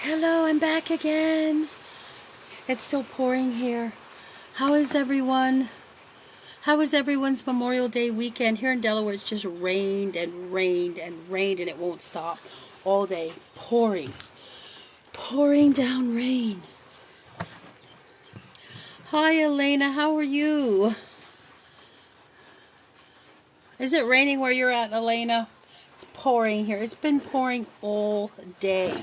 Hello, I'm back again. It's still pouring here. How is everyone? How was everyone's Memorial Day weekend? Here in Delaware, it's just rained and rained and rained, and it won't stop all day. Pouring. Pouring down rain. Hi, Elena. How are you? Is it raining where you're at, Elena? It's pouring here. It's been pouring all day.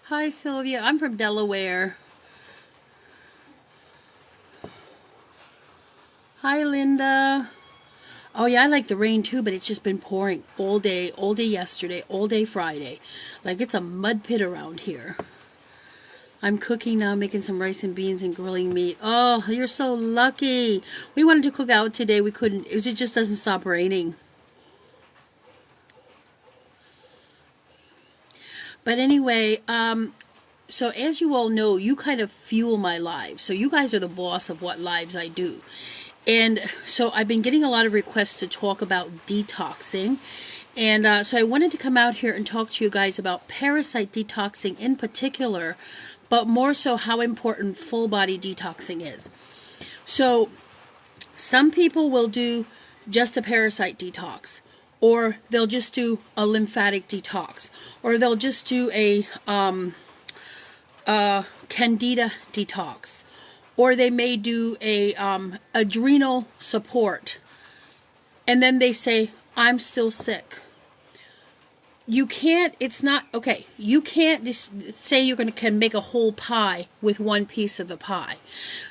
Hi, Sylvia. I'm from Delaware. Hi, Linda. Oh, yeah, I like the rain too, but it's just been pouring all day yesterday, all day Friday. Like it's a mud pit around here. I'm cooking now, making some rice and beans and grilling meat. Oh, you're so lucky. We wanted to cook out today. We couldn't. It just doesn't stop raining. But anyway, so as you all know, you kind of fuel my lives. So you guys are the boss of what lives I do. And so I've been getting a lot of requests to talk about detoxing. And so I wanted to come out here and talk to you guys about parasite detoxing in particular, but more so how important full body detoxing is. So some people will do just a parasite detox, or they'll just do a lymphatic detox, or they'll just do a candida detox, or they may do a adrenal support, and then they say, I'm still sick. You can't, it's not, okay, you can't just say you're going to can make a whole pie with one piece of the pie.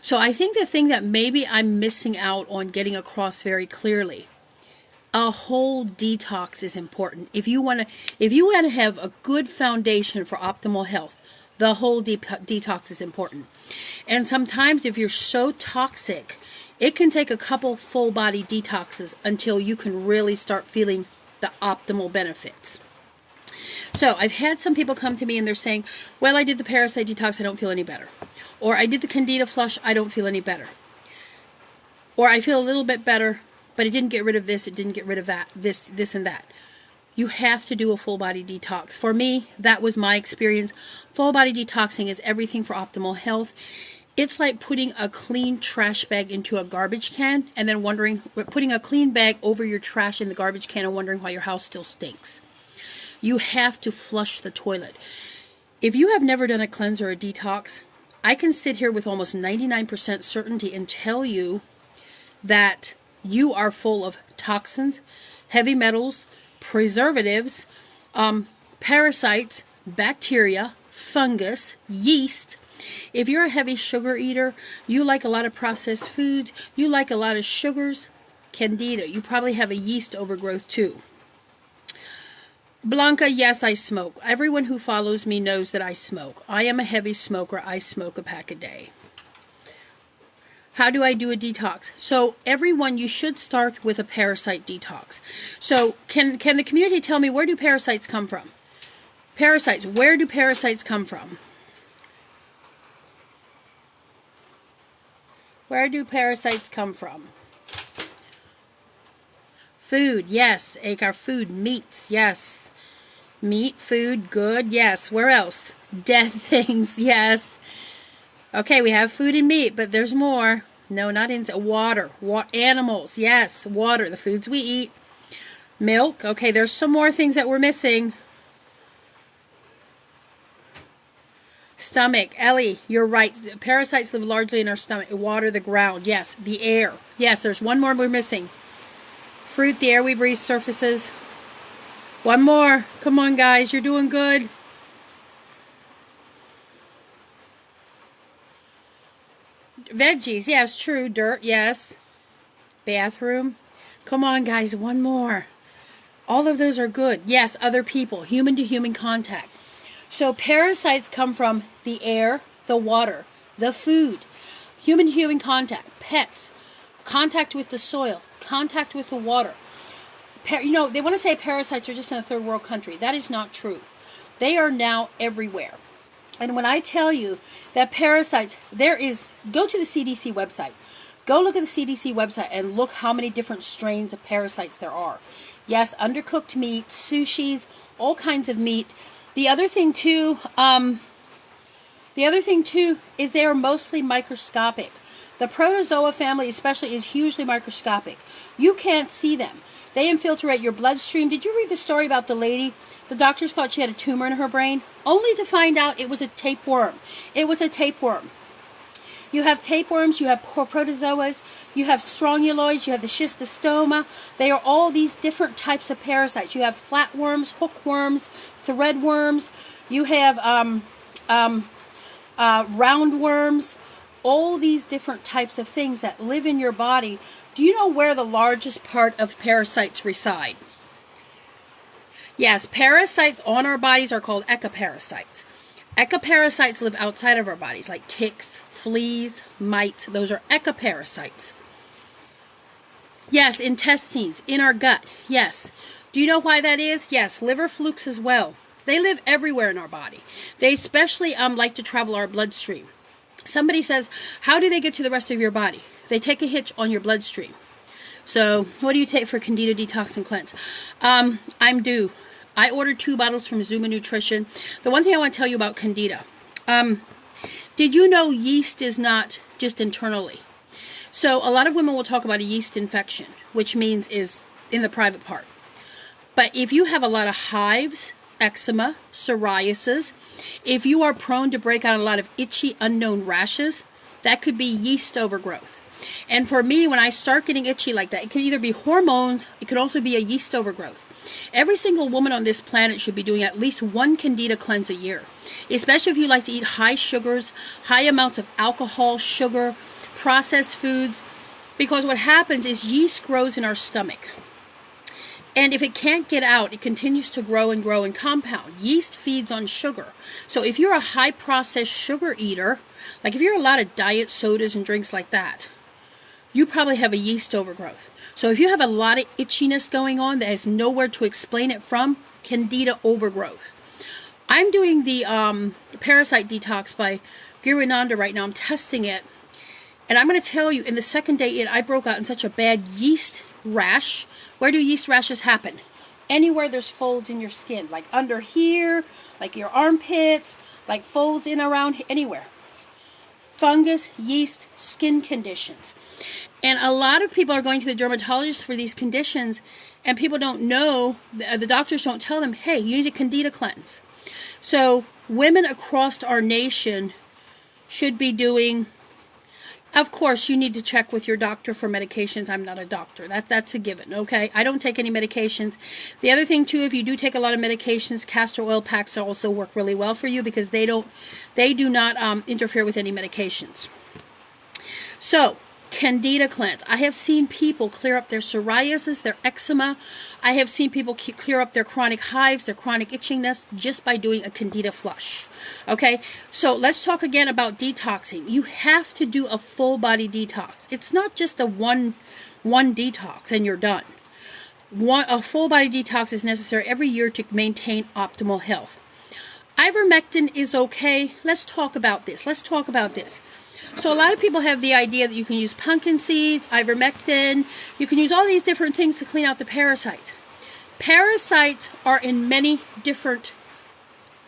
So I think the thing that maybe I'm missing out on getting across very clearly, a whole detox is important. If you want to have a good foundation for optimal health, the whole detox is important. And sometimes if you're so toxic, it can take a couple full body detoxes until you can really start feeling the optimal benefits. So I've had some people come to me and they're saying, well, I did the parasite detox, I don't feel any better. Or I did the candida flush, I don't feel any better. Or I feel a little bit better, but it didn't get rid of this, it didn't get rid of that, this and that. You have to do a full body detox. For me, that was my experience. Full body detoxing is everything for optimal health. It's like putting a clean trash bag into a garbage can and then putting a clean bag over your trash in the garbage can and wondering why your house still stinks. You have to flush the toilet. If you have never done a cleanse or a detox, I can sit here with almost 99% certainty and tell you that you are full of toxins, heavy metals, preservatives, parasites, bacteria, fungus, yeast. If you're a heavy sugar eater, you like a lot of processed foods, you like a lot of sugars, candida, you probably have a yeast overgrowth too. Blanca, yes, I smoke. Everyone who follows me knows that I smoke. I am a heavy smoker. I smoke a pack a day. How do I do a detox? So everyone, you should start with a parasite detox. So can the community tell me, where do parasites come from? Parasites, where do parasites come from? Where do parasites come from? Food, yes. Our food, meats, yes. Meat, food, good, yes. Where else? Dead things, yes. Okay, we have food and meat, but there's more. No, not insect. Water. Animals, yes. Water, the foods we eat. Milk. Okay, there's some more things that we're missing. Stomach. Ellie, you're right. Parasites live largely in our stomach. Water, the ground. Yes. The air. Yes, there's one more we're missing. Fruit, the air we breathe, surfaces. One more. Come on, guys. You're doing good. Veggies. Yes, true. Dirt. Yes. Bathroom. Come on, guys. One more. All of those are good. Yes, other people. Human to human contact. So parasites come from the air, the water, the food, human-to-human contact, pets, contact with the soil, contact with the water. You know, they want to say parasites are just in a third world country. That is not true. They are now everywhere. And when I tell you that parasites, go to the CDC website. Go look at the CDC website and look how many different strains of parasites there are. Yes, undercooked meat, sushis, all kinds of meat. The other thing too is they are mostly microscopic. The protozoa family especially is hugely microscopic. You can't see them. They infiltrate your bloodstream. Did you read the story about the lady? The doctors thought she had a tumor in her brain, only to find out it was a tapeworm. It was a tapeworm. You have tapeworms, you have protozoas, you have strongyloids, you have the schistostoma. They are all these different types of parasites. You have flatworms, hookworms, threadworms. You have roundworms. All these different types of things that live in your body. Do you know where the largest part of parasites reside? Yes, parasites on our bodies are called ecoparasites. Ecoparasites live outside of our bodies, like ticks, fleas, mites. Those are ecoparasites. Yes, intestines, in our gut. Yes. Do you know why that is? Yes, liver flukes as well. They live everywhere in our body. They especially like to travel our bloodstream. Somebody says, how do they get to the rest of your body? They take a hitch on your bloodstream. So, what do you take for Candida Detox and Cleanse? I'm due. I ordered 2 bottles from Zuma Nutrition. The one thing I want to tell you about Candida. Did you know yeast is not just internally? So, a lot of women will talk about a yeast infection, which means is in the private part. But if you have a lot of hives, eczema, psoriasis, if you are prone to break out a lot of itchy, unknown rashes, that could be yeast overgrowth. And for me, when I start getting itchy like that, it could either be hormones, it could also be a yeast overgrowth. Every single woman on this planet should be doing at least 1 Candida cleanse a year, especially if you like to eat high sugars, high amounts of alcohol, sugar, processed foods, because what happens is yeast grows in our stomach. And if it can't get out, it continues to grow and grow and compound. Yeast feeds on sugar. So if you're a high processed sugar eater, like if you're a lot of diet sodas and drinks like that, you probably have a yeast overgrowth. So if you have a lot of itchiness going on that has nowhere to explain it from, Candida overgrowth. I'm doing the Parasite Detox by Girananda right now. I'm testing it. And I'm going to tell you, in the second day I broke out in such a bad yeast rash. Where do yeast rashes happen? Anywhere there's folds in your skin, like under here, like your armpits, like folds in around anywhere. Fungus, yeast, skin conditions. And a lot of people are going to the dermatologist for these conditions, and people don't know, the doctors don't tell them, hey, you need a Candida cleanse. So women across our nation should be doing, of course, you need to check with your doctor for medications. I'm not a doctor. That's a given, okay? I don't take any medications. The other thing, too, if you do take a lot of medications, castor oil packs also work really well for you because they do not interfere with any medications. So, Candida cleanse. I have seen people clear up their psoriasis, their eczema. I have seen people clear up their chronic hives, their chronic itchiness just by doing a Candida flush. Okay, so let's talk again about detoxing. You have to do a full body detox. It's not just a one detox and you're done. A full body detox is necessary every year to maintain optimal health. Ivermectin is okay. Let's talk about this. So a lot of people have the idea that you can use pumpkin seeds, ivermectin, you can use all these different things to clean out the parasites. Parasites are in many different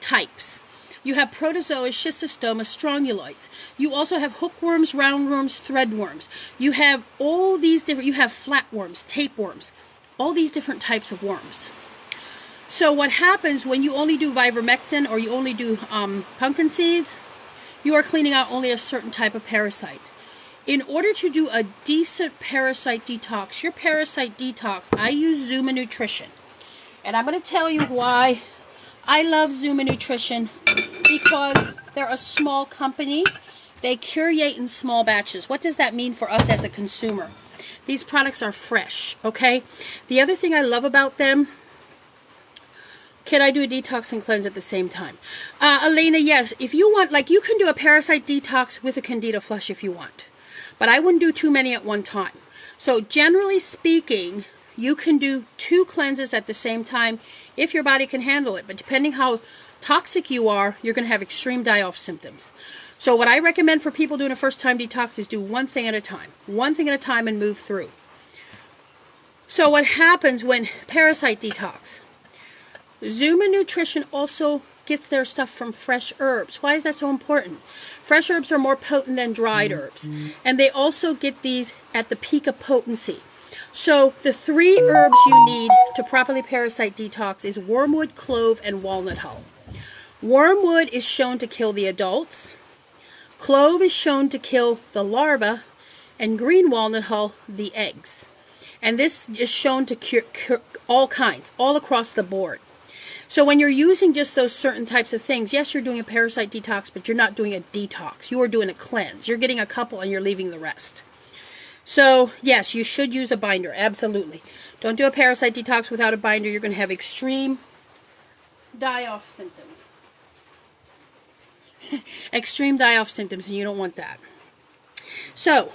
types. You have protozoa, schistostoma, strongyloids. You also have hookworms, roundworms, threadworms. You have all these different, you have flatworms, tapeworms, all these different types of worms. So what happens when you only do ivermectin or you only do pumpkin seeds, you are cleaning out only a certain type of parasite. In order to do a decent parasite detox, your parasite detox, I use Zuma Nutrition. And I'm going to tell you why I love Zuma Nutrition, because they're a small company. They curate in small batches. What does that mean for us as a consumer? These products are fresh, okay? The other thing I love about them, Can I do a detox and cleanse at the same time? Elena, yes. If you want, like, you can do a parasite detox with a Candida flush if you want. But I wouldn't do too many at one time. So generally speaking, you can do 2 cleanses at the same time if your body can handle it. But depending how toxic you are, you're going to have extreme die-off symptoms. So what I recommend for people doing a first-time detox is do one thing at a time. One thing at a time and move through. So what happens when parasite detox? Zuma Nutrition also gets their stuff from fresh herbs. Why is that so important? Fresh herbs are more potent than dried herbs. And they also get these at the peak of potency. So the 3 herbs you need to properly parasite detox is wormwood, clove, and walnut hull. Wormwood is shown to kill the adults. Clove is shown to kill the larvae. And green walnut hull, the eggs. And this is shown to cure all kinds, all across the board. So when you're using just those certain types of things, yes, you're doing a parasite detox, but you're not doing a detox. You are doing a cleanse. You're getting a couple and you're leaving the rest. So yes, you should use a binder. Absolutely. Don't do a parasite detox without a binder. You're going to have extreme die-off symptoms. Extreme die-off symptoms, and you don't want that. So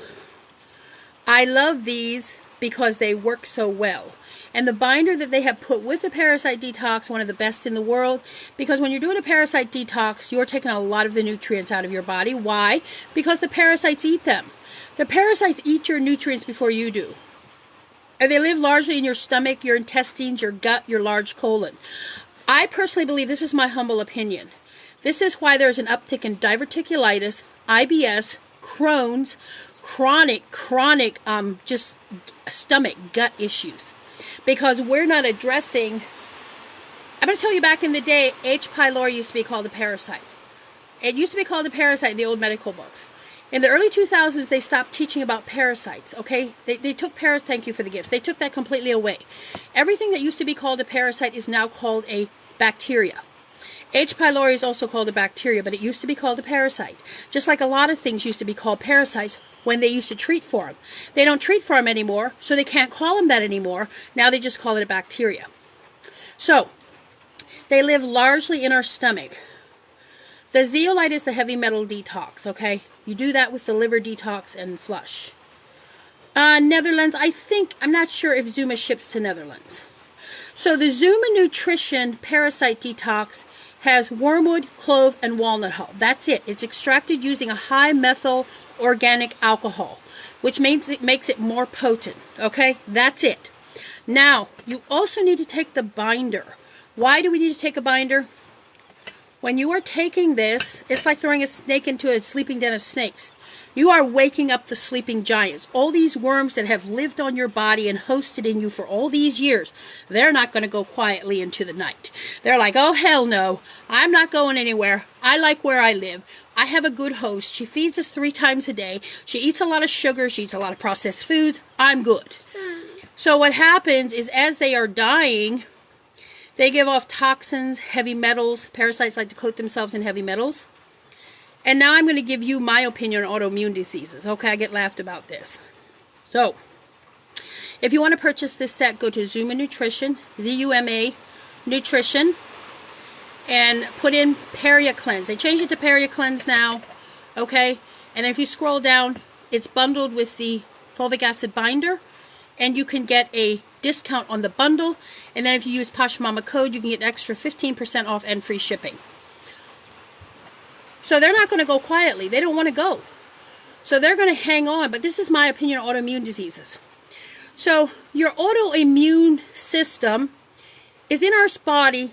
I love these because they work so well. And the binder that they have put with the parasite detox, one of the best in the world, because when you're doing a parasite detox, you're taking a lot of the nutrients out of your body. Why? Because the parasites eat them. The parasites eat your nutrients before you do. And they live largely in your stomach, your intestines, your gut, your large colon. I personally believe, this is my humble opinion, this is why there's an uptick in diverticulitis, IBS, Crohn's, chronic just stomach, gut issues. Because we're not addressing, I'm going to tell you, back in the day, H. pylori used to be called a parasite. It used to be called a parasite in the old medical books. In the early 2000s, they stopped teaching about parasites, okay? They took thank you for the gifts. They took that completely away. Everything that used to be called a parasite is now called a bacteria. H. pylori is also called a bacteria, but it used to be called a parasite. Just like a lot of things used to be called parasites when they used to treat for them. They don't treat for them anymore, so they can't call them that anymore. Now they just call it a bacteria. So, they live largely in our stomach. The zeolite is the heavy metal detox, okay? You do that with the liver detox and flush. Netherlands, I'm not sure if Zuma ships to Netherlands. So the Zuma Nutrition Parasite Detox has wormwood, clove, and walnut hull. That's it. It's extracted using a high methyl organic alcohol, which makes it more potent. Okay, that's it. Now, you also need to take the binder. Why do we need to take a binder? When you are taking this, it's like throwing a snake into a sleeping den of snakes. You are waking up the sleeping giants. All these worms that have lived on your body and hosted in you for all these years, they're not going to go quietly into the night. They're like, oh, hell no. I'm not going anywhere. I like where I live. I have a good host. She feeds us 3 times a day. She eats a lot of sugar. She eats a lot of processed foods. I'm good. So what happens is, as they are dying, they give off toxins, heavy metals. Parasites like to coat themselves in heavy metals. And now I'm going to give you my opinion on autoimmune diseases. Okay, I get laughed about this. So, if you want to purchase this set, go to Zuma Nutrition, Z-U-M-A, Nutrition, and put in Peria Cleanse. They changed it to Peria Cleanse now, okay? And if you scroll down, it's bundled with the fulvic acid binder, and you can get a discount on the bundle. And then if you use Posh Mama code, you can get extra 15% off and free shipping. So they're not going to go quietly. They don't want to go. So they're going to hang on. But this is my opinion on autoimmune diseases. So your autoimmune system is in our body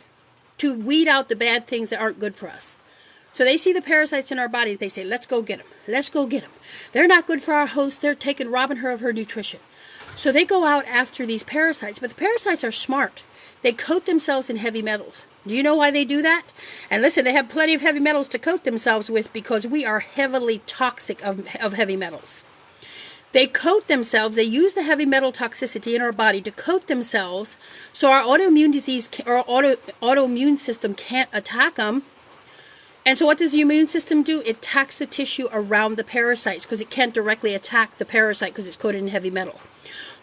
to weed out the bad things that aren't good for us. So they see the parasites in our bodies. They say, let's go get them. Let's go get them. They're not good for our host. They're robbing her of her nutrition. So they go out after these parasites. But the parasites are smart. They coat themselves in heavy metals. Do you know why they do that? And listen, they have plenty of heavy metals to coat themselves with because we are heavily toxic of heavy metals. They coat themselves, they use the heavy metal toxicity in our body to coat themselves so our autoimmune disease or autoimmune system can't attack them. And so what does the immune system do? It attacks the tissue around the parasites because it can't directly attack the parasite because it's coated in heavy metal.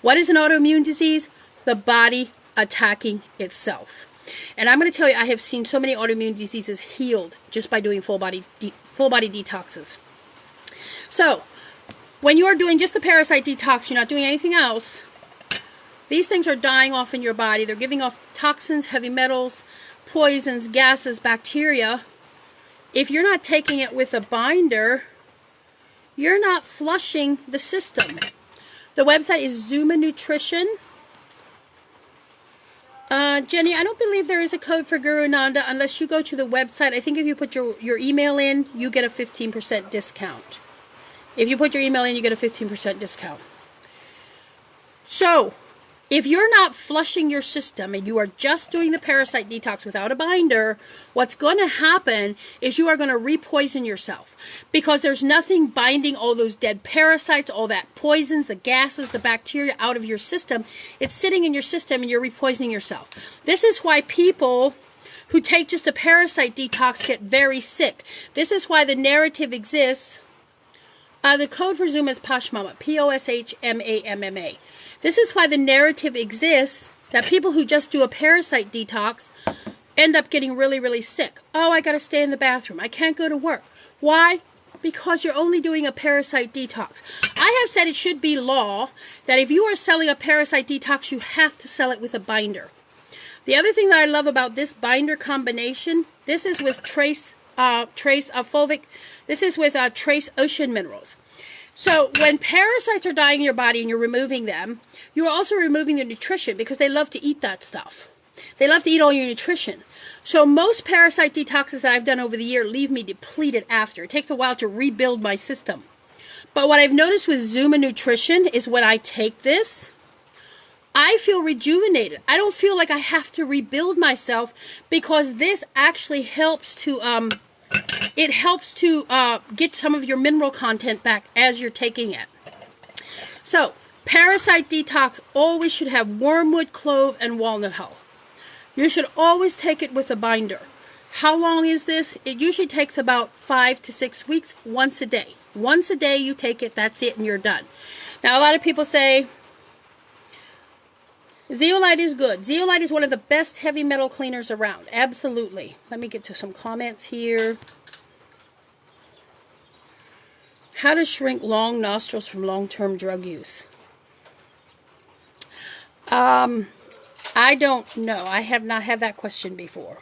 What is an autoimmune disease? The body attacking itself. And I'm going to tell you, I have seen so many autoimmune diseases healed just by doing full body detoxes. So, when you are doing just the parasite detox, you're not doing anything else, these things are dying off in your body. They're giving off toxins, heavy metals, poisons, gases, bacteria. If you're not taking it with a binder, you're not flushing the system. The website is Zuma Nutrition. Jenny, I don't believe there is a code for Guru Nanda unless you go to the website. I think if you put your email in, you get a 15% discount. If you put your email in, you get a 15% discount. So, if you're not flushing your system and you are just doing the parasite detox without a binder, what's going to happen is you are going to repoison yourself, because there's nothing binding all those dead parasites, all that poisons, the gases, the bacteria out of your system. It's sitting in your system and you're repoisoning yourself. This is why people who take just a parasite detox get very sick. This is why the narrative exists. The code for Zoom is Poshmama, Poshmamma. This is why the narrative exists that people who just do a parasite detox end up getting really, really sick. Oh, I got to stay in the bathroom. I can't go to work. Why? Because you're only doing a parasite detox. I have said it should be law that if you are selling a parasite detox, you have to sell it with a binder. The other thing that I love about this binder combination, this is with trace fulvic. This is with trace ocean minerals. So when parasites are dying in your body and you're removing them, you're also removing their nutrition, because they love to eat that stuff. They love to eat all your nutrition. So most parasite detoxes that I've done over the year leave me depleted after. It takes a while to rebuild my system. But what I've noticed with Zuma Nutrition is when I take this, I feel rejuvenated. I don't feel like I have to rebuild myself, because this actually helps to get some of your mineral content back as you're taking it. So, parasite detox always should have wormwood, clove, and walnut hull. You should always take it with a binder. How long is this? It usually takes about 5 to 6 weeks, once a day. Once a day you take it, that's it, and you're done. Now, a lot of people say, zeolite is good. Zeolite is one of the best heavy metal cleaners around. Absolutely. Let me get to some comments here. How to shrink long nostrils from long-term drug use. I don't know. I have not had that question before.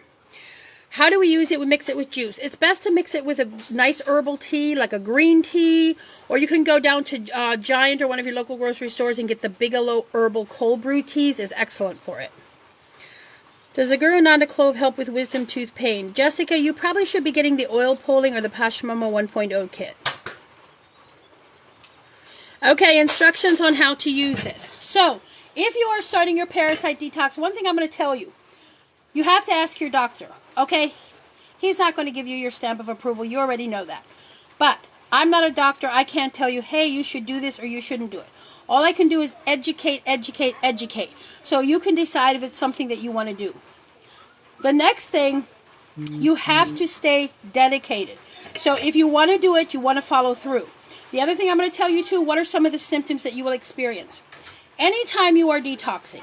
How do we use it? We mix it with juice. It's best to mix it with a nice herbal tea, like a green tea, or you can go down to Giant or one of your local grocery stores and get the Bigelow Herbal Cold Brew Teas. Is excellent for it. Does the Guru Nanda clove help with wisdom tooth pain? Jessica, you probably should be getting the oil pulling or the Poshmamma 1.0 kit. Okay, instructions on how to use this. So, if you are starting your parasite detox, one thing I'm going to tell you, you have to ask your doctor, okay? He's not going to give you your stamp of approval. You already know that. But I'm not a doctor. I can't tell you, hey, you should do this or you shouldn't do it. All I can do is educate, educate, educate. So you can decide if it's something that you want to do. The next thing, you have to stay dedicated. So if you want to do it, you want to follow through. The other thing I'm going to tell you too, what are some of the symptoms that you will experience? Anytime you are detoxing,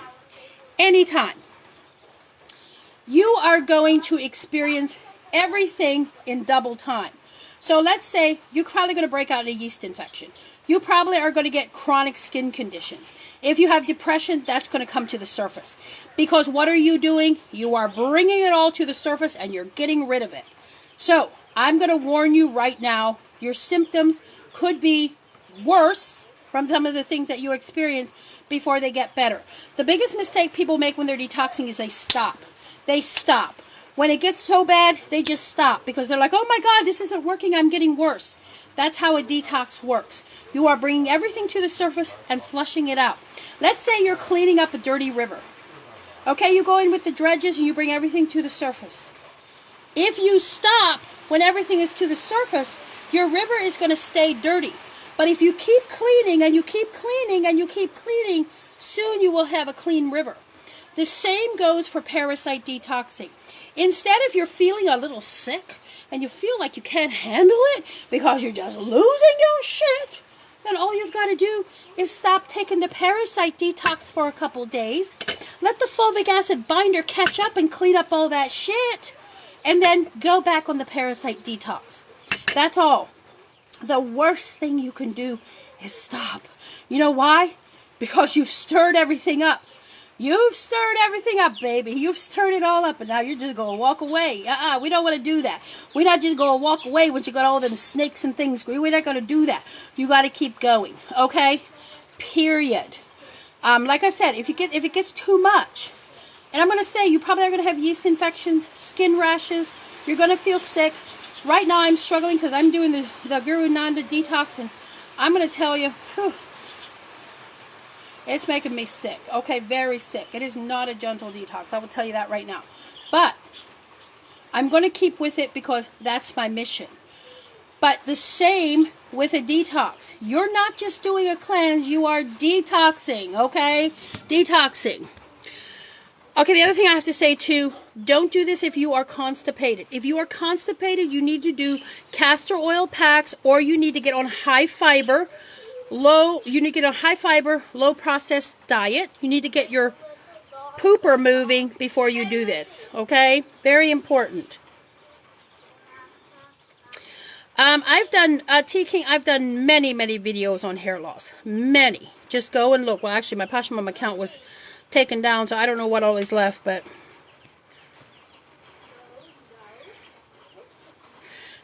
anytime, you are going to experience everything in double time. So let's say you're probably going to break out in a yeast infection. You probably are going to get chronic skin conditions. If you have depression, that's going to come to the surface. Because what are you doing? You are bringing it all to the surface and you're getting rid of it. So I'm going to warn you right now, your symptoms could be worse from some of the things that you experience before they get better. The biggest mistake people make when they're detoxing is they stop. They stop. When it gets so bad, they just stop because they're like, oh my God, this isn't working, I'm getting worse. That's how a detox works. You are bringing everything to the surface and flushing it out. Let's say you're cleaning up a dirty river. Okay, you go in with the dredges and you bring everything to the surface. If you stop when everything is to the surface, your river is going to stay dirty. But if you keep cleaning and you keep cleaning and you keep cleaning, soon you will have a clean river. The same goes for parasite detoxing. Instead, if you're feeling a little sick and you feel like you can't handle it because you're just losing your shit, then all you've got to do is stop taking the parasite detox for a couple days. Let the fulvic acid binder catch up and clean up all that shit. And then go back on the parasite detox. That's all. The worst thing you can do is stop. You know why? Because you've stirred everything up. You've stirred everything up, baby. You've stirred it all up, and now you're just going to walk away. We don't want to do that. We're not just going to walk away once you got all them snakes and things. We're not going to do that. You got to keep going, okay? Period. Like I said, if it gets too much, and I'm going to say you probably are going to have yeast infections, skin rashes. You're going to feel sick. Right now I'm struggling because I'm doing the Guru Nanda detox, and I'm going to tell you, whew, it's making me sick. Okay, very sick. It is not a gentle detox. I will tell you that right now. But I'm going to keep with it because that's my mission. But the same with a detox. You're not just doing a cleanse. You are detoxing, okay? Detoxing. Okay, the other thing I have to say too, don't do this if you are constipated. If you are constipated, you need to do castor oil packs, or you need to get on high fiber, low processed diet. You need to get your pooper moving before you do this, okay? Very important. I've done, T-King, I've done many videos on hair loss. Many. Just go and look. Well, actually, my Poshmark account was taken down, so I don't know what all is left, but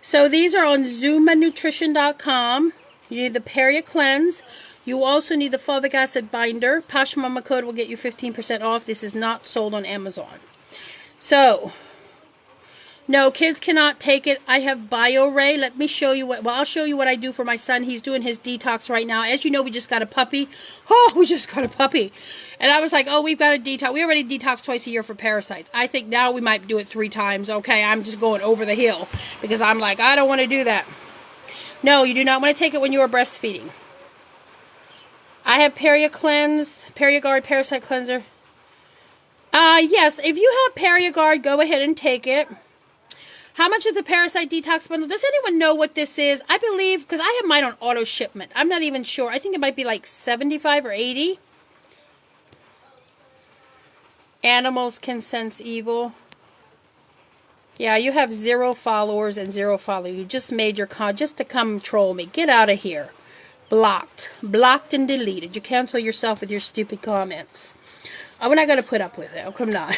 so these are on ZumaNutrition.com. You need the Peria Cleanse. You also need the fulvic acid binder. Poshmark code will get you 15% off. This is not sold on Amazon. So, no, kids cannot take it. I have BioRay. Let me show you what, well, I'll show you what I do for my son. He's doing his detox right now. As you know, we just got a puppy. Oh, we just got a puppy. And I was like, oh, we've got a detox. We already detox twice a year for parasites. I think now we might do it 3 times. Okay, I'm just going over the hill because I'm like, I don't want to do that. No, you do not want to take it when you are breastfeeding. I have Peria Cleanse, PeriGuard Parasite Cleanser. Yes, if you have PeriGuard, go ahead and take it. How much is the Parasite Detox Bundle? Does anyone know what this is? I believe, because I have mine on auto shipment. I'm not even sure. I think it might be like 75 or 80. Animals can sense evil. Yeah, you have 0 followers and 0 followers. You just made your just to come troll me. Get out of here. Blocked. Blocked and deleted. You cancel yourself with your stupid comments. We're not going to put up with it. Oh, come on.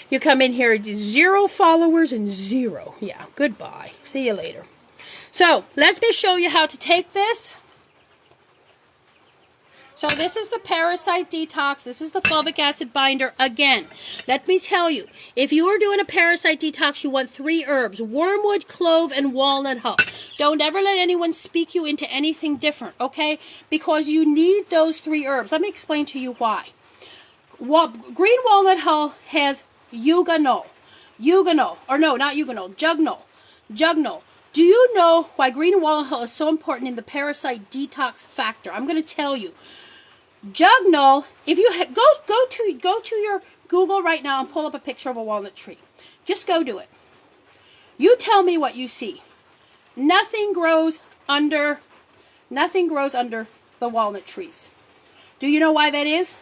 You come in here, 0 followers and 0. Yeah, goodbye. See you later. So, let me show you how to take this. So, this is the Parasite Detox. This is the fulvic acid binder. Again, let me tell you, if you are doing a Parasite Detox, you want 3 herbs, wormwood, clove, and walnut hull. Don't ever let anyone speak you into anything different, okay? Because you need those 3 herbs. Let me explain to you why. Green walnut hull has eugenol. Or no, not eugenol, jugnol. Do you know why green walnut hull is so important in the parasite detox factor? I'm going to tell you. Jugnol, if you go to your Google right now and pull up a picture of a walnut tree. Just go do it. You tell me what you see. Nothing grows under the walnut trees. Do you know why that is?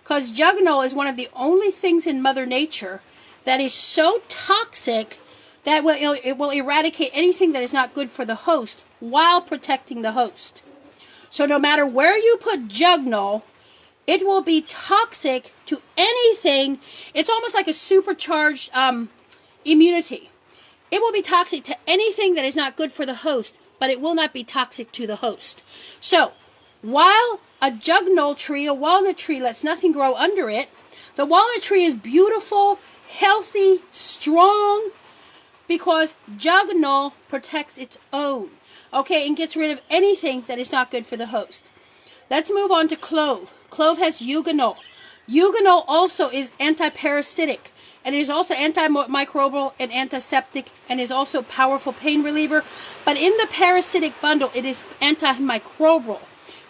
Because jugnol is one of the only things in Mother Nature that is so toxic that it will eradicate anything that is not good for the host while protecting the host. So no matter where you put jugnol, it will be toxic to anything. It's almost like a supercharged immunity. It will be toxic to anything that is not good for the host, but it will not be toxic to the host. So, while a jugnol tree, a walnut tree, lets nothing grow under it, the walnut tree is beautiful, healthy, strong, because jugnol protects its own, okay, and gets rid of anything that is not good for the host. Let's move on to clove. Clove has eugenol. Eugenol also is antiparasitic, and it is also antimicrobial and antiseptic, and is also a powerful pain reliever. But in the parasitic bundle, it is antimicrobial,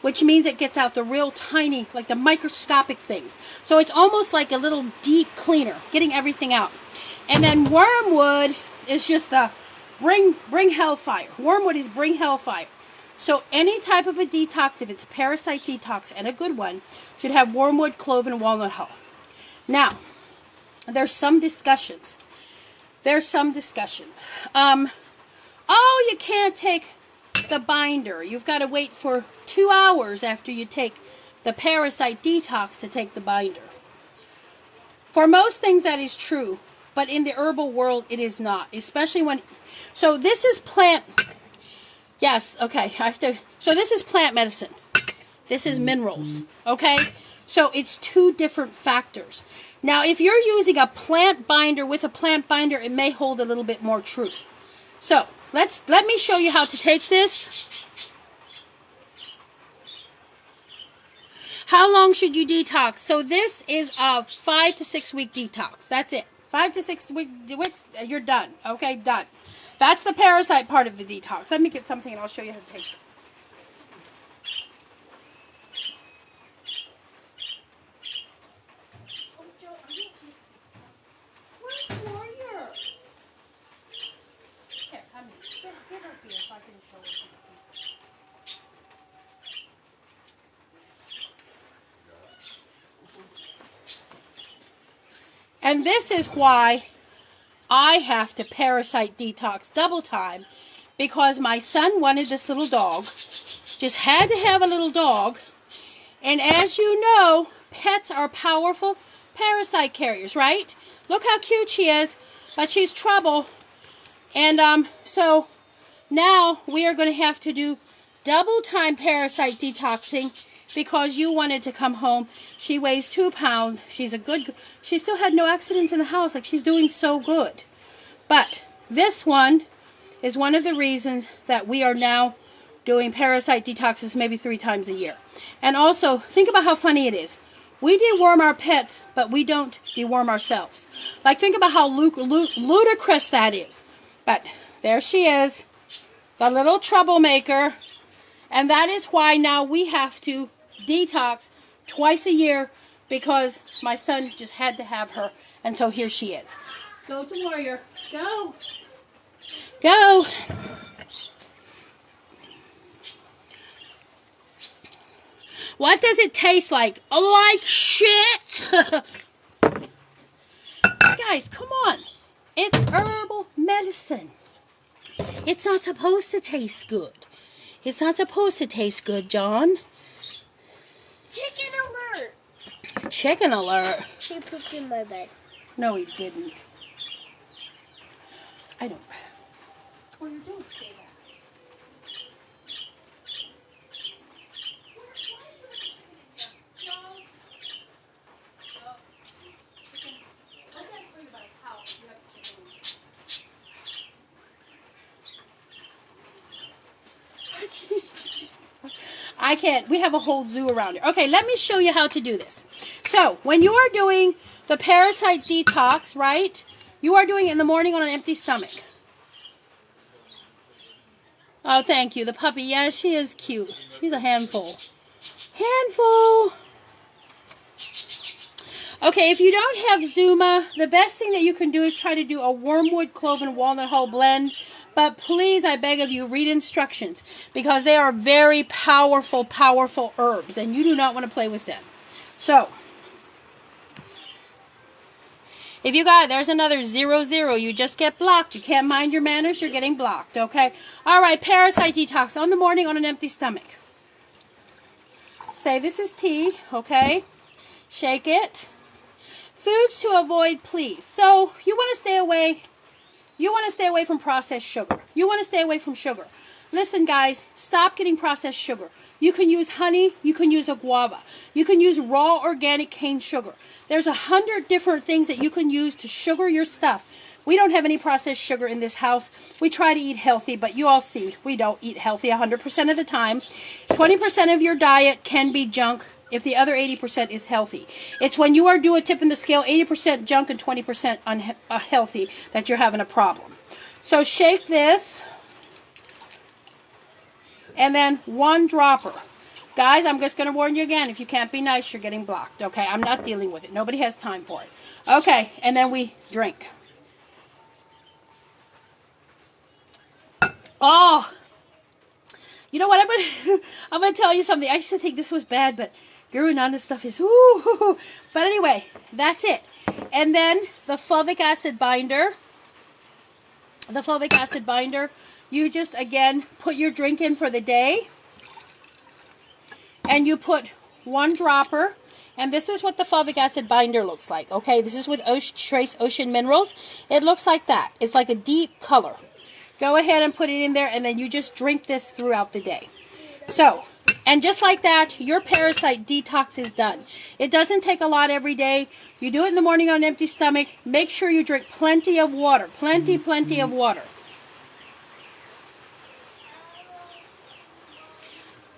which means it gets out the real tiny, like the microscopic things. So it's almost like a little deep cleaner, getting everything out. And then wormwood is just a bring hellfire. Wormwood is bring hellfire. So any type of a detox, if it's a parasite detox and a good one, should have wormwood, clove, and walnut hull. Now, there's some discussions. Oh, you can't take the binder. You've got to wait for 2 hours after you take the parasite detox to take the binder. For most things that is true, but in the herbal world it is not, especially when, so this is plant, yes, okay, I have to, so this is plant medicine. This is minerals, okay? So it's 2 different factors. Now, if you're using a plant binder with a plant binder, it may hold a little bit more truth. So, let me show you how to take this. How long should you detox? So this is a 5 to 6 week detox. That's it. 5 to 6 weeks, you're done. Okay, done. That's the parasite part of the detox. Let me get something and I'll show you how to take this. And this is why I have to parasite detox double time, because my son wanted this little dog, just had to have a little dog, and as you know, pets are powerful parasite carriers, right? Look how cute she is, but she's trouble, and so now we are going to have to do double time parasite detoxing, because you wanted to come home. She weighs 2 pounds. She still had no accidents in the house. Like, she's doing so good. But this one is one of the reasons that we are now doing parasite detoxes maybe 3 times a year. And also, think about how funny it is. We deworm our pets, but we don't deworm ourselves. Like, think about how ludicrous that is. But there she is, the little troublemaker. And that is why now we have to detox twice a year, because my son just had to have her, and so here she is. Go to warrior. Go. Go. What does it taste like? Like shit. Guys, come on. It's herbal medicine. It's not supposed to taste good. It's not supposed to taste good, John. Chicken alert! Chicken alert? He pooped in my bed. No, he didn't. I don't. Well, you don't say that. I can't. We have a whole zoo around here. Okay, let me show you how to do this. So, when you are doing the parasite detox, right, you are doing it in the morning on an empty stomach. Oh, thank you. The puppy, yeah, she is cute. She's a handful. Handful. Okay, if you don't have Zuma, the best thing that you can do is try to do a wormwood, clove, and walnut hull blend. But please, I beg of you, read instructions, because they are very powerful, powerful herbs, and you do not want to play with them. So, if you got, there's another 0, 0. You just get blocked. You can't mind your manners. You're getting blocked, okay? All right, parasite detox on the morning on an empty stomach. Say this is tea, okay? Shake it. Foods to avoid, please. So, you want to stay away. You want to stay away from processed sugar. You want to stay away from sugar. Listen, guys, stop getting processed sugar. You can use honey. You can use a guava. You can use raw organic cane sugar. There's 100 different things that you can use to sugar your stuff. We don't have any processed sugar in this house. We try to eat healthy, but you all see, we don't eat healthy 100% of the time. 20% of your diet can be junk if the other 80% is healthy. It's when you are doing tip in the scale, 80% junk and 20% unhealthy, that you're having a problem. So shake this, and then 1 dropper. Guys, I'm just going to warn you again, if you can't be nice, you're getting blocked, okay? I'm not dealing with it. Nobody has time for it. Okay, and then we drink. Oh, You know what? I'm gonna tell you something. I used to think this was bad, but Guru Nanda stuff is ooh. But anyway, that's it. And then the fulvic acid binder. The fulvic acid binder. You just again put your drink in for the day, and you put 1 dropper. And this is what the fulvic acid binder looks like. Okay, this is with Trace Ocean Minerals. It looks like that. It's like a deep color. Go ahead and put it in there, and then you just drink this throughout the day. So, and just like that, your parasite detox is done. It doesn't take a lot every day. You do it in the morning on an empty stomach. Make sure you drink plenty of water. Plenty of water.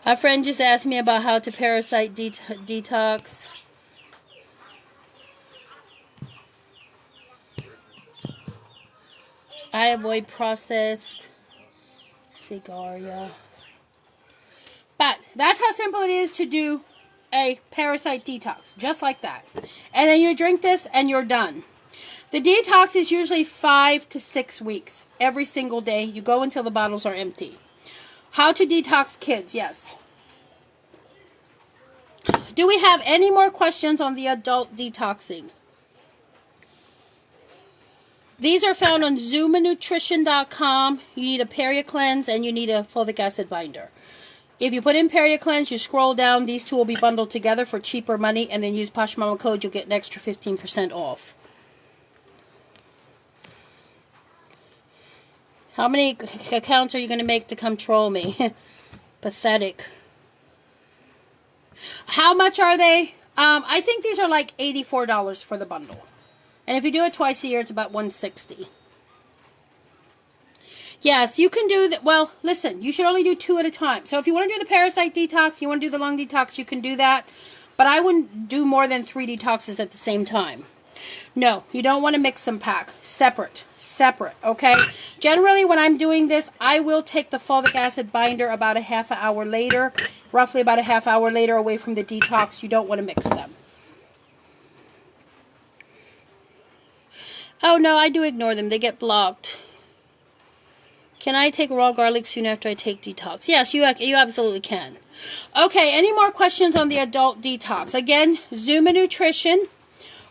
A friend just asked me about how to parasite detox. I avoid processed cigaria. But that's how simple it is to do a parasite detox. Just like that. And then you drink this and you're done. The detox is usually 5 to 6 weeks. Every single day. You go until the bottles are empty. How to detox kids. Yes. Do we have any more questions on the adult detoxing? These are found on ZumaNutrition.com. You need a PeriaCleanse and you need a fulvic acid binder. If you put in PeriaCleanse, you scroll down. These two will be bundled together for cheaper money, and then use Poshmama code. You'll get an extra 15% off. How many accounts are you going to make to come troll me? Pathetic. How much are they? I think these are like $84 for the bundle. And if you do it twice a year, it's about $160. Yes, you can do that. Well, listen, you should only do 2 at a time. So if you want to do the parasite detox, you want to do the lung detox, you can do that. But I wouldn't do more than 3 detoxes at the same time. No, you don't want to mix them pack. Separate, okay? Generally, when I'm doing this, I will take the fulvic acid binder about a half an hour later, roughly about a half hour later away from the detox. You don't want to mix them. Oh, no, I do ignore them. They get blocked. Can I take raw garlic soon after I take detox? Yes, you absolutely can. Okay, any more questions on the adult detox? Again, Zuma Nutrition.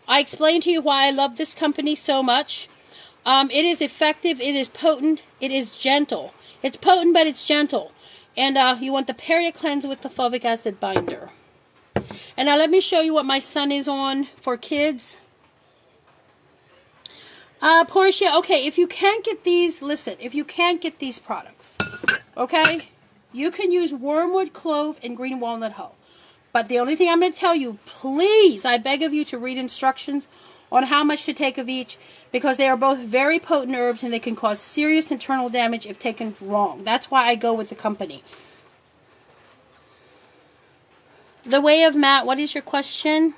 I explained to you why I love this company so much. It is effective. It is potent. It is gentle. It's potent, but it's gentle. And you want the PeriaCleanse with the fulvic acid binder. And now let me show you what my son is on for kids. Portia, okay, if you can't get these, listen, if you can't get these products, okay, you can use wormwood, clove, and green walnut hull. But the only thing I'm going to tell you, please, I beg of you to read instructions on how much to take of each, because they are both very potent herbs and they can cause serious internal damage if taken wrong. That's why I go with the company. The Way of Matt, what is your question?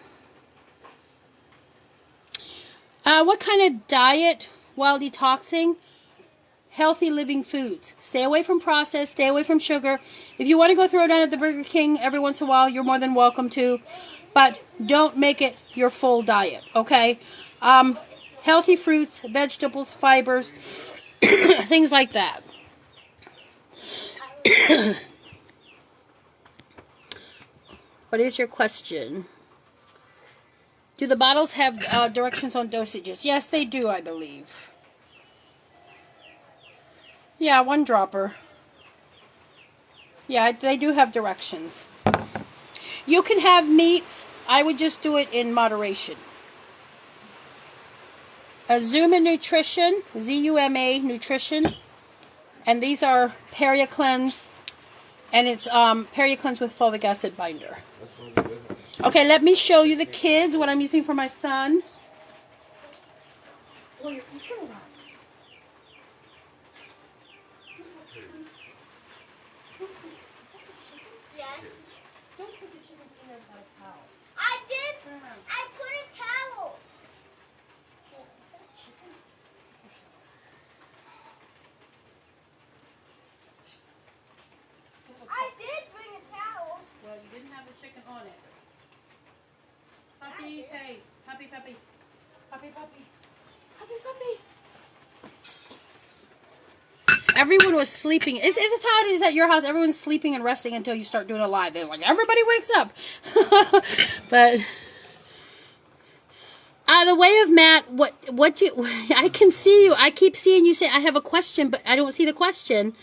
What kind of diet while detoxing? Healthy living foods. Stay away from processed. Stay away from sugar. If you want to go throw down at the Burger King every once in a while, you're more than welcome to. But don't make it your full diet, okay? Healthy fruits, vegetables, fibers, things like that. What is your question? Do the bottles have directions on dosages? Yes, they do, I believe. Yeah, 1 dropper. Yeah, they do have directions. You can have meat. I would just do it in moderation. Zuma Nutrition, Z-U-M-A Nutrition. And these are PeriaCleanse. And it's PeriaCleanse with fulvic acid binder. Okay, let me show you the kids, what I'm using for my son. Yes. Don't put the chickens in there without a towel. I did. I put a towel. I did bring a towel. Well, you didn't have the chicken on it. Puppy, hey, puppy, puppy. Puppy, puppy. Puppy, puppy. everyone was sleeping. Is it how it is at your house? Everyone's sleeping and resting until you start doing a live. There's like, everybody wakes up. But the way of Matt, what do you, I can see you. I keep seeing you say, I have a question, but I don't see the question.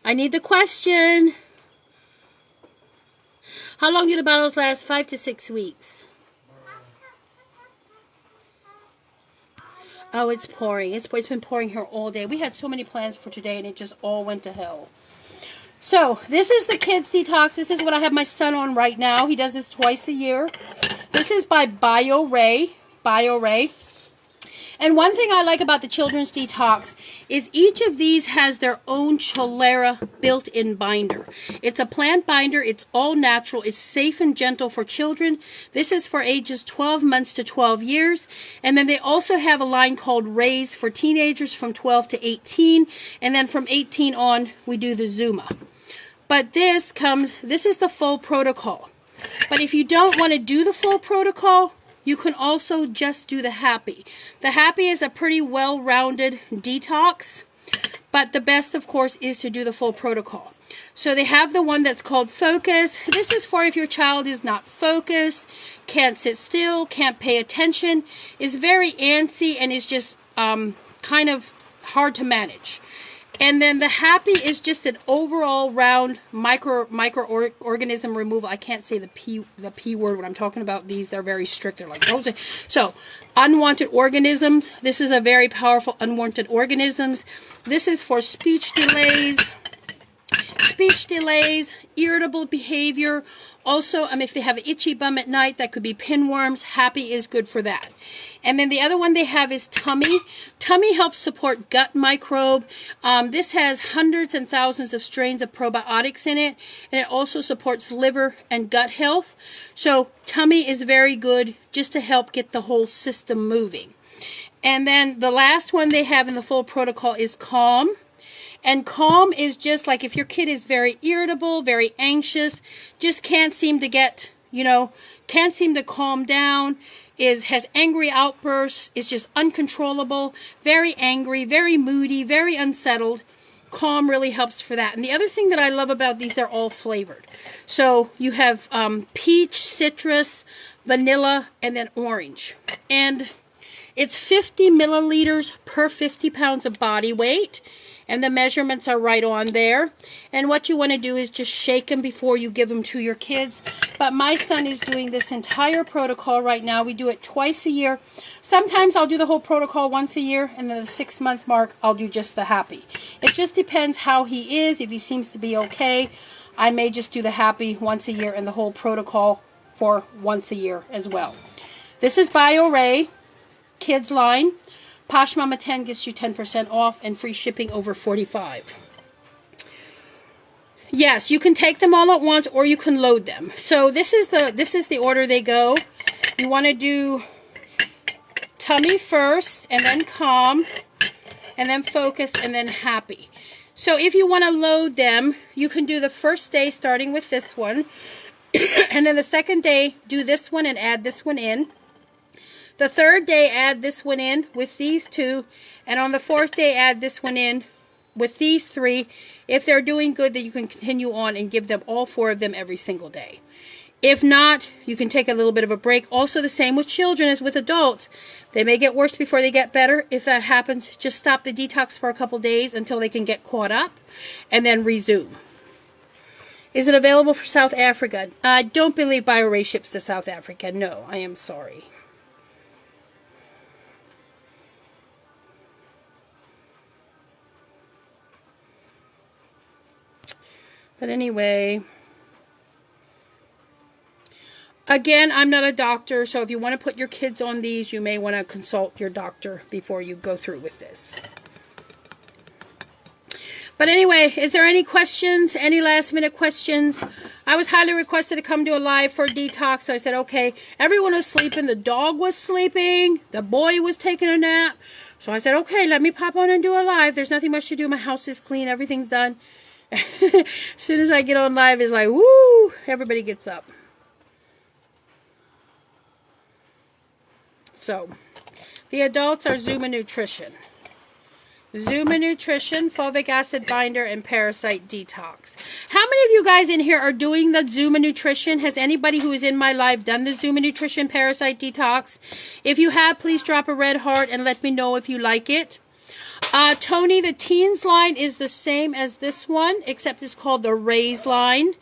I need the question. How long do the bottles last? 5 to 6 weeks. Oh, it's pouring. It's been pouring here all day. We had so many plans for today, and it just all went to hell. So, this is the Kids Detox. This is what I have my son on right now. He does this twice a year. This is by BioRay. BioRay. And one thing I like about the Children's Detox is each of these has their own Cholera built-in binder. It's a plant binder. It's all natural. It's safe and gentle for children. This is for ages 12 months to 12 years. And then they also have a line called Rays for teenagers from 12 to 18. And then from 18 on, we do the Zuma. But this is the full protocol. But if you don't want to do the full protocol, you can also just do the Happy. The Happy is a pretty well-rounded detox, but the best, of course, is to do the full protocol. So they have the one that's called Focus. This is for if your child is not focused, can't sit still, can't pay attention, is very antsy, and is just kind of hard to manage. And then the Happy is just an overall round microorganism removal. I can't say the P word when I'm talking about these. They're very strict. They're like those. So, unwanted organisms. This is a very powerful unwanted organisms. This is for speech delays, irritable behavior. Also, if they have an itchy bum at night, that could be pinworms. Happy is good for that. And then the other one they have is Tummy. Tummy helps support gut microbe. This has hundreds and thousands of strains of probiotics in it. And it also supports liver and gut health. So Tummy is very good just to help get the whole system moving. And then the last one they have in the full protocol is Calm. And Calm is just like if your kid is very irritable, very anxious, just can't seem to get, can't seem to calm down, has angry outbursts, is just uncontrollable, very angry, very moody, very unsettled. Calm really helps for that. And the other thing that I love about these, they're all flavored. So you have peach, citrus, vanilla, and then orange. And it's 50 milliliters per 50 pounds of body weight. And the measurements are right on there. And what you want to do is just shake them before you give them to your kids. But my son is doing this entire protocol right now. We do it twice a year. Sometimes I'll do the whole protocol once a year. And then the 6-month mark, I'll do just the Happy. It just depends how he is. If he seems to be okay, I may just do the Happy once a year and the whole protocol for once a year as well. This is BioRay Kids line. Posh Mama 10 gets you 10% off and free shipping over $45. Yes, you can take them all at once or you can load them. So this is the order they go. You want to do Tummy first, and then Calm, and then Focus, and then Happy. So if you want to load them, you can do the first day starting with this one. And then the second day, do this one and add this one in. The third day, add this one in with these two. And on the fourth day, add this one in with these three. If they're doing good, then you can continue on and give them all 4 of them every single day. If not, you can take a little bit of a break. Also the same with children as with adults. They may get worse before they get better. If that happens, just stop the detox for a couple days until they can get caught up and then resume. Is it available for South Africa? I don't believe BioRay ships to South Africa. No, I am sorry. But anyway, again, I'm not a doctor, so if you want to put your kids on these, you may want to consult your doctor before you go through with this. But anyway, is there any questions? Any last minute questions? I was highly requested to come do a live for a detox, so I said, okay. Everyone was sleeping. The dog was sleeping. The boy was taking a nap. So I said, okay, let me pop on and do a live. There's nothing much to do. My house is clean. Everything's done. As soon as I get on live, it's like, woo, everybody gets up. So, the adults are Zuma Nutrition. Zuma Nutrition, Fulvic Acid Binder, and Parasite Detox. How many of you guys in here are doing the Zuma Nutrition? Has anybody who is in my live done the Zuma Nutrition Parasite Detox? If you have, please drop a red heart and let me know if you like it. Tony, the Teens line is the same as this one, except it's called the Raise line.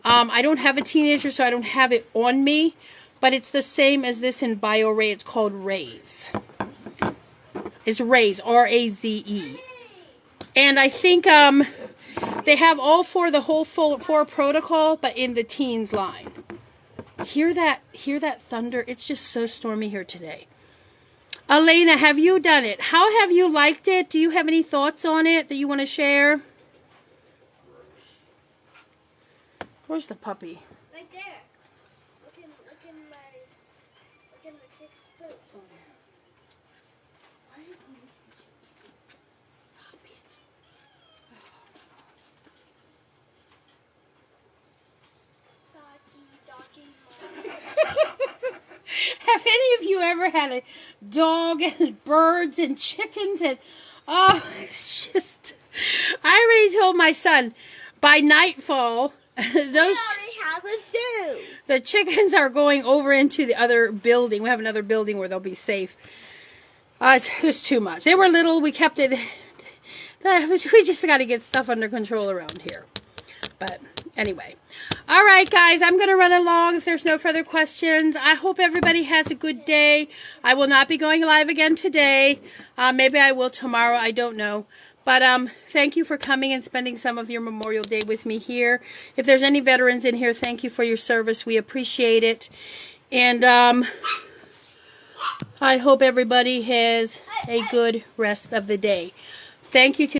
I don't have a teenager, so I don't have it on me, but it's the same as this in BioRay. It's called Raise. It's Raise, R-A-Z-E. And I think they have all four, the whole four protocol, but in the Teens line. Hear that thunder? It's just so stormy here today. Elena, have you done it? How have you liked it? Do you have any thoughts on it that you want to share? Where's the puppy? Right there. Look in the chick's foot. Why is he making chicken? Stop it. Have any of you ever had a dog and birds and chickens and it's just, I already told my son by nightfall the chickens are going over into the other building. We have another building where they'll be safe. It's just too much. They were little. We kept it. We just got to get stuff under control around here. But anyway. All right, guys. I'm going to run along if there's no further questions. I hope everybody has a good day. I will not be going live again today. Maybe I will tomorrow. I don't know. But thank you for coming and spending some of your Memorial Day with me here. If there's any veterans in here, thank you for your service. We appreciate it. And I hope everybody has a good rest of the day. Thank you to